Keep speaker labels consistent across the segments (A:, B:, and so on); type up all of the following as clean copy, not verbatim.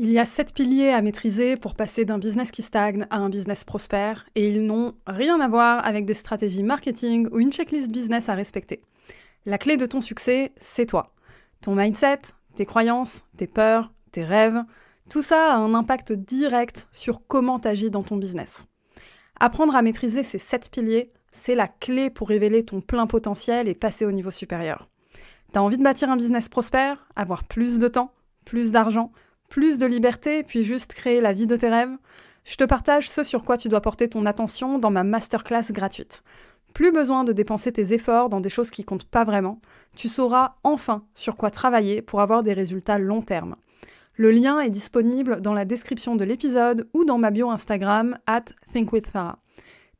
A: Il y a 7 piliers à maîtriser pour passer d'un business qui stagne à un business prospère, et ils n'ont rien à voir avec des stratégies marketing ou une checklist business à respecter. La clé de ton succès, c'est toi. Ton mindset, tes croyances, tes peurs, tes rêves, tout ça a un impact direct sur comment tu agis dans ton business. Apprendre à maîtriser ces 7 piliers, c'est la clé pour révéler ton plein potentiel et passer au niveau supérieur. T'as envie de bâtir un business prospère, avoir plus de temps, plus d'argent, plus de liberté, puis juste créer la vie de tes rêves? Je te partage ce sur quoi tu dois porter ton attention dans ma masterclass gratuite. Plus besoin de dépenser tes efforts dans des choses qui comptent pas vraiment, tu sauras enfin sur quoi travailler pour avoir des résultats long terme. Le lien est disponible dans la description de l'épisode ou dans ma bio Instagram @thinkwithfarah.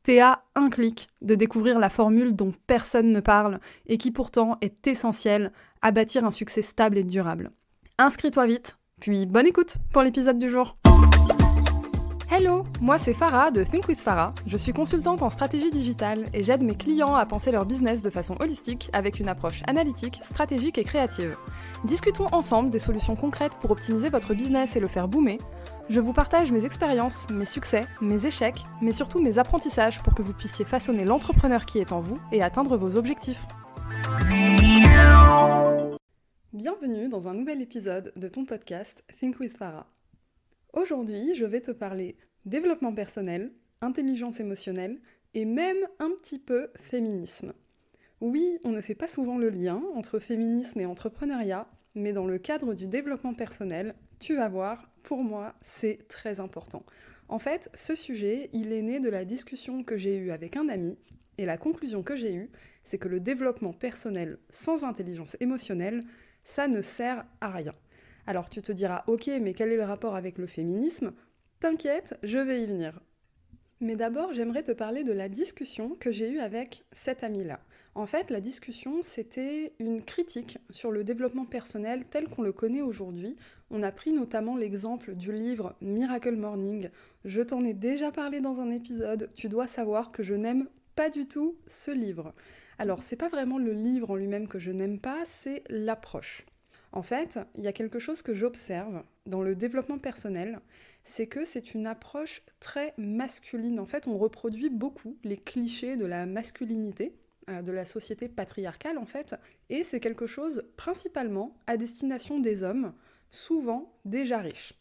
A: T'es à un clic de découvrir la formule dont personne ne parle et qui pourtant est essentielle à bâtir un succès stable et durable. Inscris-toi vite, puis bonne écoute pour l'épisode du jour. Hello, moi c'est Farah de Think with Farah. Je suis consultante en stratégie digitale et j'aide mes clients à penser leur business de façon holistique avec une approche analytique, stratégique et créative. Discutons ensemble des solutions concrètes pour optimiser votre business et le faire boomer. Je vous partage mes expériences, mes succès, mes échecs, mais surtout mes apprentissages pour que vous puissiez façonner l'entrepreneur qui est en vous et atteindre vos objectifs. Bienvenue dans un nouvel épisode de ton podcast Think with Farah. Aujourd'hui, je vais te parler développement personnel, intelligence émotionnelle et même un petit peu féminisme. Oui, on ne fait pas souvent le lien entre féminisme et entrepreneuriat, mais dans le cadre du développement personnel, tu vas voir, pour moi, c'est très important. En fait, ce sujet, il est né de la discussion que j'ai eue avec un ami, et la conclusion que j'ai eue, c'est que le développement personnel sans intelligence émotionnelle, ça ne sert à rien. Alors tu te diras, ok, mais quel est le rapport avec le féminisme ? T'inquiète, je vais y venir. Mais d'abord, j'aimerais te parler de la discussion que j'ai eue avec cet ami-là. En fait, la discussion, c'était une critique sur le développement personnel tel qu'on le connaît aujourd'hui. On a pris notamment l'exemple du livre Miracle Morning. Je t'en ai déjà parlé dans un épisode. Tu dois savoir que je n'aime pas du tout ce livre. Alors, c'est pas vraiment le livre en lui-même que je n'aime pas, c'est l'approche. En fait, il y a quelque chose que j'observe dans le développement personnel, c'est que c'est une approche très masculine. En fait, on reproduit beaucoup les clichés de la masculinité, de la société patriarcale en fait, et c'est quelque chose principalement à destination des hommes, souvent déjà riches.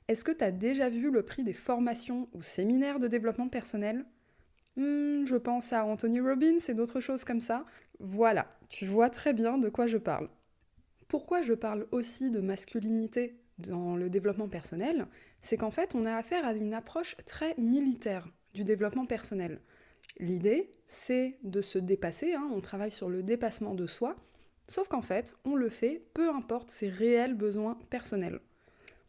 A: Est-ce que tu as déjà vu le prix des formations ou séminaires de développement personnel ? Je pense à Anthony Robbins et d'autres choses comme ça. Voilà, tu vois très bien de quoi je parle. Pourquoi je parle aussi de masculinité dans le développement personnel ? C'est qu'en fait, on a affaire à une approche très militaire du développement personnel. L'idée, c'est de se dépasser, on travaille sur le dépassement de soi, sauf qu'en fait, on le fait peu importe ses réels besoins personnels.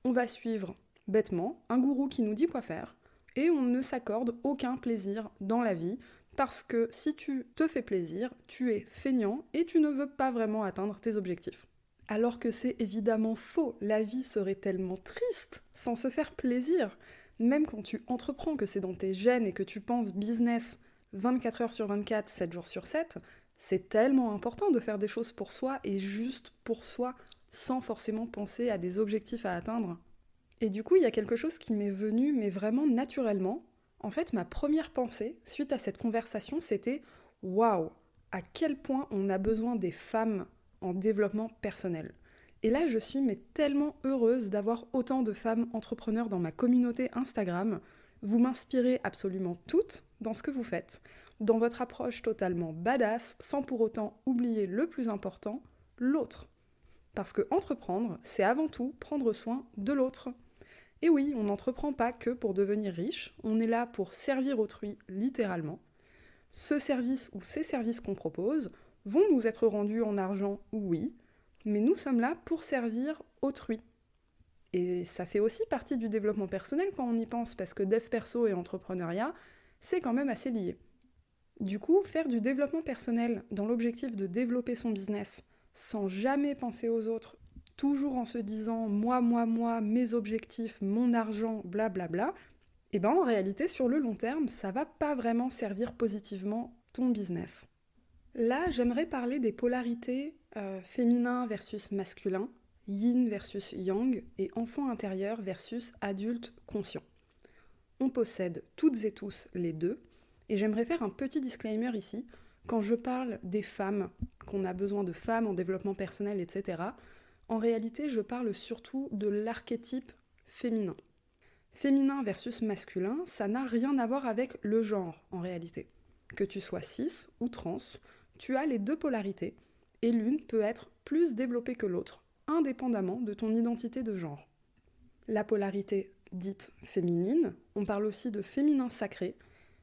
A: On va suivre, bêtement, un gourou qui nous dit quoi faire, et on ne s'accorde aucun plaisir dans la vie, parce que si tu te fais plaisir, tu es feignant et tu ne veux pas vraiment atteindre tes objectifs. Alors que c'est évidemment faux, la vie serait tellement triste sans se faire plaisir. Même quand tu entreprends, que c'est dans tes gènes et que tu penses business 24 heures sur 24, 7 jours sur 7, c'est tellement important de faire des choses pour soi et juste pour soi, sans forcément penser à des objectifs à atteindre. Et du coup, il y a quelque chose qui m'est venu, mais vraiment naturellement. En fait, ma première pensée, suite à cette conversation, c'était « Waouh, à quel point on a besoin des femmes en développement personnel ». Et là, je suis tellement heureuse d'avoir autant de femmes entrepreneurs dans ma communauté Instagram. Vous m'inspirez absolument toutes dans ce que vous faites, dans votre approche totalement badass, sans pour autant oublier le plus important, l'autre. Parce que entreprendre, c'est avant tout prendre soin de l'autre. Et oui, on n'entreprend pas que pour devenir riche, on est là pour servir autrui littéralement. Ce service ou ces services qu'on propose vont nous être rendus en argent, oui, mais nous sommes là pour servir autrui. Et ça fait aussi partie du développement personnel quand on y pense, parce que dev perso et entrepreneuriat, c'est quand même assez lié. Du coup, faire du développement personnel dans l'objectif de développer son business, sans jamais penser aux autres, toujours en se disant « moi, mes objectifs, mon argent, blablabla », et en réalité, sur le long terme, ça va pas vraiment servir positivement ton business. Là, j'aimerais parler des polarités féminin versus masculin. yin versus yang et enfant intérieur versus adulte conscient. On possède toutes et tous les deux, et j'aimerais faire un petit disclaimer ici. Quand je parle des femmes, qu'on a besoin de femmes en développement personnel, etc., en réalité, je parle surtout de l'archétype féminin. Féminin versus masculin, ça n'a rien à voir avec le genre, en réalité. Que tu sois cis ou trans, tu as les deux polarités, et l'une peut être plus développée que l'autre, indépendamment de ton identité de genre. La polarité dite féminine, on parle aussi de féminin sacré,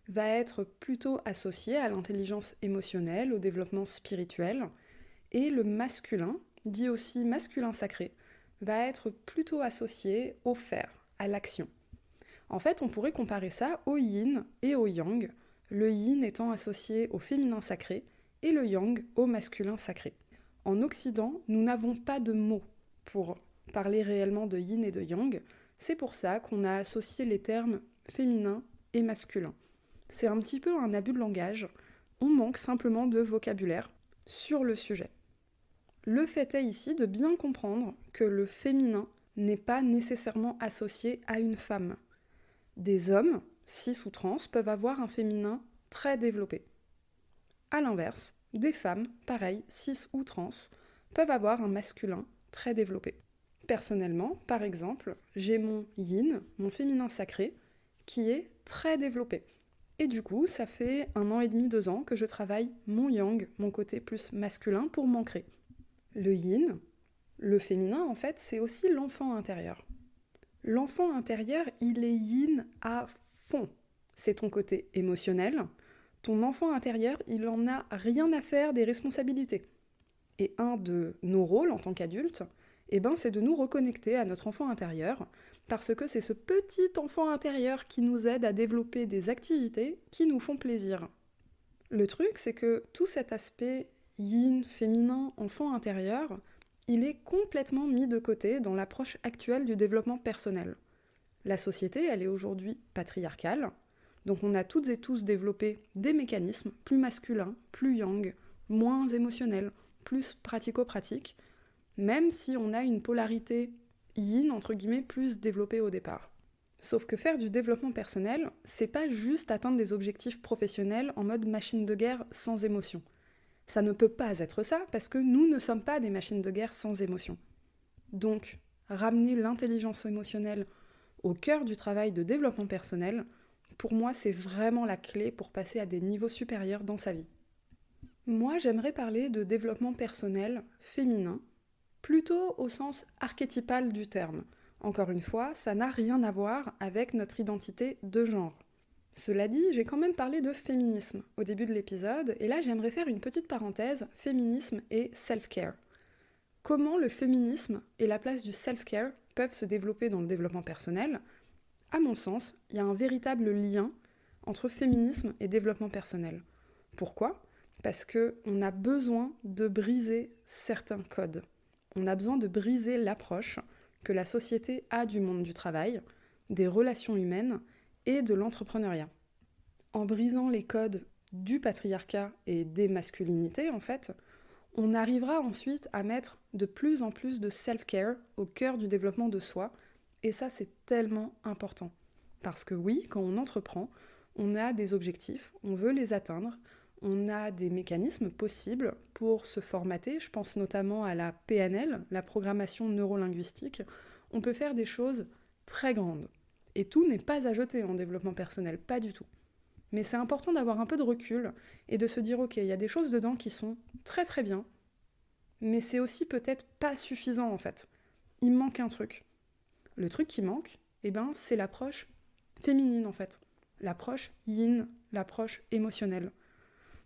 A: va être plutôt associée à l'intelligence émotionnelle, au développement spirituel, et le masculin, dit aussi masculin sacré, va être plutôt associé au faire, à l'action. En fait, on pourrait comparer ça au yin et au yang, le yin étant associé au féminin sacré et le yang au masculin sacré. En Occident, nous n'avons pas de mots pour parler réellement de yin et de yang, c'est pour ça qu'on a associé les termes féminin et masculin. C'est un petit peu un abus de langage, on manque simplement de vocabulaire sur le sujet. Le fait est ici de bien comprendre que le féminin n'est pas nécessairement associé à une femme. Des hommes, cis ou trans, peuvent avoir un féminin très développé. A l'inverse, des femmes, pareil, cis ou trans, peuvent avoir un masculin très développé. Personnellement, par exemple, j'ai mon yin, mon féminin sacré, qui est très développé. Et du coup, ça fait 1 an et demi, 2 ans que je travaille mon yang, mon côté plus masculin, pour m'ancrer. Le yin, le féminin, en fait, c'est aussi l'enfant intérieur. L'enfant intérieur, il est yin à fond. C'est ton côté émotionnel. Ton enfant intérieur, il en a rien à faire des responsabilités. Et un de nos rôles en tant qu'adulte, c'est de nous reconnecter à notre enfant intérieur, parce que c'est ce petit enfant intérieur qui nous aide à développer des activités qui nous font plaisir. Le truc, c'est que tout cet aspect yin, féminin, enfant intérieur, il est complètement mis de côté dans l'approche actuelle du développement personnel. La société, elle est aujourd'hui patriarcale, donc on a toutes et tous développé des mécanismes plus masculins, plus yang, moins émotionnels, plus pratico-pratiques, même si on a une polarité yin, entre guillemets, plus développée au départ. Sauf que faire du développement personnel, c'est pas juste atteindre des objectifs professionnels en mode machine de guerre sans émotion. Ça ne peut pas être ça, parce que nous ne sommes pas des machines de guerre sans émotion. Donc, ramener l'intelligence émotionnelle au cœur du travail de développement personnel, pour moi, c'est vraiment la clé pour passer à des niveaux supérieurs dans sa vie. Moi, j'aimerais parler de développement personnel féminin, plutôt au sens archétypal du terme. Encore une fois, ça n'a rien à voir avec notre identité de genre. Cela dit, j'ai quand même parlé de féminisme au début de l'épisode, et là j'aimerais faire une petite parenthèse, féminisme et self-care. Comment le féminisme et la place du self-care peuvent se développer dans le développement personnel? À mon sens, il y a un véritable lien entre féminisme et développement personnel. Pourquoi? Parce qu'on a besoin de briser certains codes. On a besoin de briser l'approche que la société a du monde du travail, des relations humaines et de l'entrepreneuriat. En brisant les codes du patriarcat et des masculinités, en fait, on arrivera ensuite à mettre de plus en plus de self-care au cœur du développement de soi, et ça c'est tellement important. Parce que oui, quand on entreprend, on a des objectifs, on veut les atteindre, on a des mécanismes possibles pour se formater, je pense notamment à la PNL, la programmation neurolinguistique, on peut faire des choses très grandes. Et tout n'est pas à jeter en développement personnel, pas du tout. Mais c'est important d'avoir un peu de recul et de se dire ok, il y a des choses dedans qui sont très très bien, mais c'est aussi peut-être pas suffisant en fait. Il manque un truc. Le truc qui manque, c'est l'approche féminine en fait. L'approche yin, l'approche émotionnelle.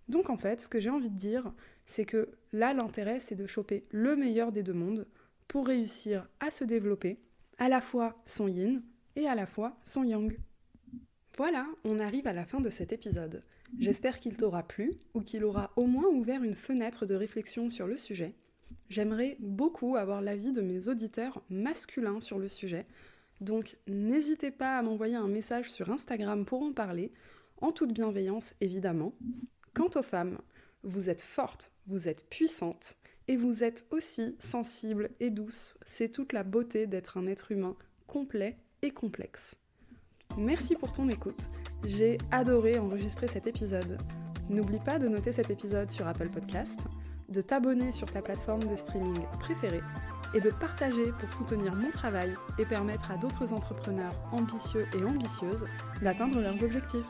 A: Donc en fait, ce que j'ai envie de dire, c'est que là l'intérêt c'est de choper le meilleur des deux mondes pour réussir à se développer, à la fois son yin et à la fois son yang. Voilà, on arrive à la fin de cet épisode. J'espère qu'il t'aura plu ou qu'il aura au moins ouvert une fenêtre de réflexion sur le sujet. J'aimerais beaucoup avoir l'avis de mes auditeurs masculins sur le sujet, donc n'hésitez pas à m'envoyer un message sur Instagram pour en parler, en toute bienveillance évidemment. Quant aux femmes, vous êtes fortes, vous êtes puissantes, et vous êtes aussi sensible et douce. C'est toute la beauté d'être un être humain complet et complexe. Merci pour ton écoute. J'ai adoré enregistrer cet épisode. N'oublie pas de noter cet épisode sur Apple Podcast, de t'abonner sur ta plateforme de streaming préférée et de partager pour soutenir mon travail et permettre à d'autres entrepreneurs ambitieux et ambitieuses d'atteindre leurs objectifs.